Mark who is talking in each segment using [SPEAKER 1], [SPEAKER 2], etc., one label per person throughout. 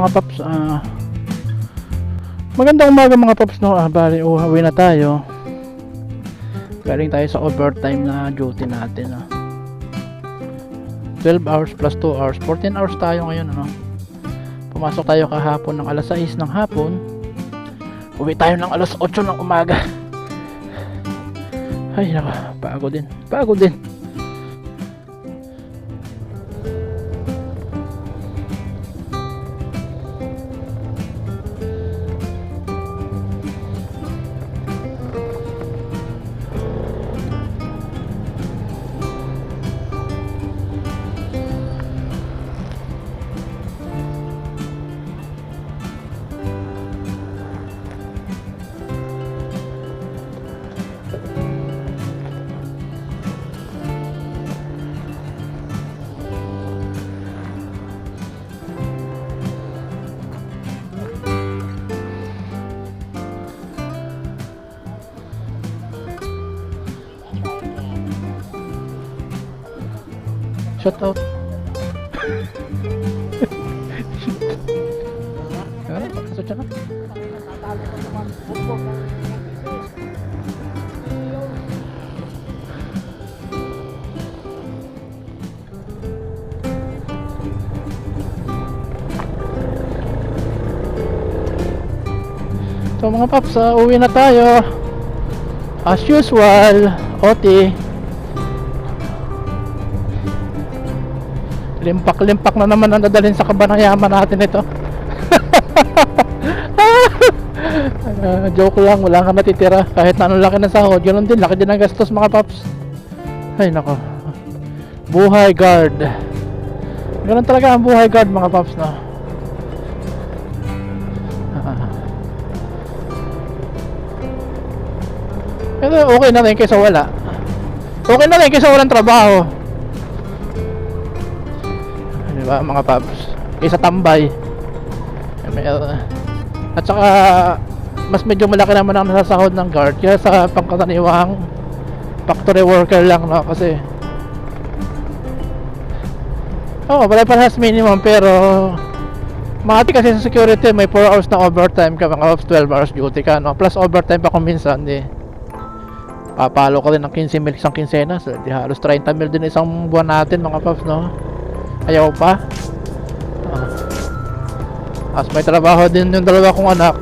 [SPEAKER 1] mga paps, magandang umaga mga paps, no? Bali, uwi na tayo. Galing tayo sa overtime na duty natin, no? 12 hours plus 2 hours, 14 hours tayo ngayon, no? Pumasok tayo kahapon ng alas 6 ng hapon. Uwi tayo ng alas 8 ng umaga. Ay nako, pagod din. Shout out. Pasok siya ka. So mga paps, uwi na tayo. As usual, OT. Limpak na naman ang dadalhin sa kabanayaman natin ito. Joke lang, wala kang natitira. Kahit na anong laki ng sahod, yun din, laki din ang gastos mga paps. Ay nako, buhay guard. Ganun talaga ang buhay guard mga paps, no? Pero okay na rin kaysa wala. Okay na rin kaysa walang trabaho, diba mga paps? Kaysa tambay. At saka mas medyo malaki naman ang nasasahod ng guard kaya sa pangkaraniwang factory worker lang, no? Kasi pare-parehas minimum, pero makati kasi sa security may 4 hours na overtime ka, mga ops 12 hours duty ka, no? Plus overtime pa kung minsan, papalo ka rin ng 15 mil isang kinsenas, di halos 30 mil din isang buwan natin mga paps, no? Ayaw pa. As may trabaho din yung dalawa kong anak,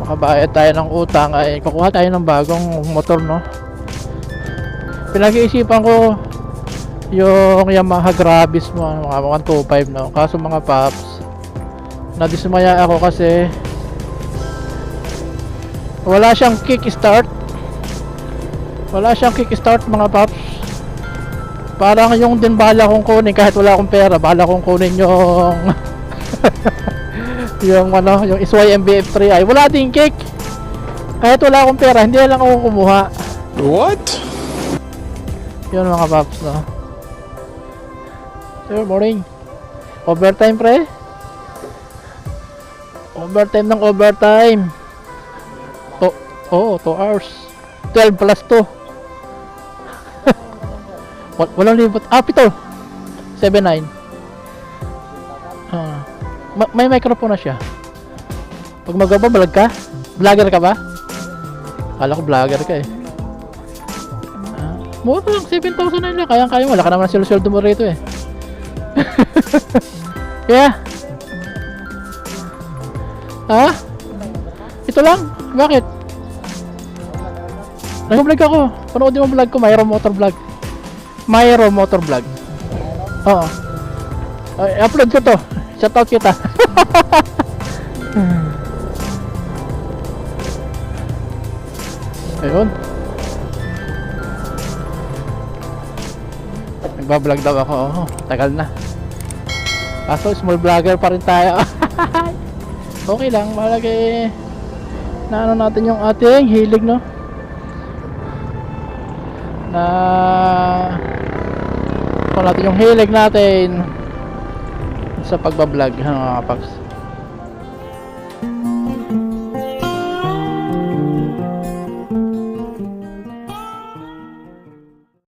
[SPEAKER 1] makabayad tayo ng utang, ay kukuha tayo ng bagong motor, no? Pinag-iisipan ko yung Yamaha Grabis mo, mga 125, no? Kaso mga paps, nadismaya ako kasi wala siyang kickstart mga paps. Parang yung din bala kong kunin, kahit wala akong pera, bala kong kunin yung yung SYMBF3 ay wala ding kick. Kahit wala akong pera, hindi lang ako kumuha.
[SPEAKER 2] What?
[SPEAKER 1] Yun mga paps, no? Sir, morning. Overtime pre. Overtime ng overtime. 2 hours. 12 plus 2. Walang libot. Pito. 7-9. May microphone na siya. Pag magbabalag ka, vlogger ka ba? Akala ko vlogger ka eh. Mura lang, 7,000 na lang. Kaya mo, wala ka naman sweldo mo rito eh. Yeah. Ito lang? Bakit? Nag-vlog ako. Panoodin mo vlog ko, Myro Motor Vlog. Oo. I-upload ko to. Shoutout kita. Ayun. Nagbablog daw ako. Tagal na. Kaso small vlogger pa rin tayo. Okay lang, malagay na ano natin yung ating hilig, no? Na kung natin yung hilig natin sa pagbablog, mga paps.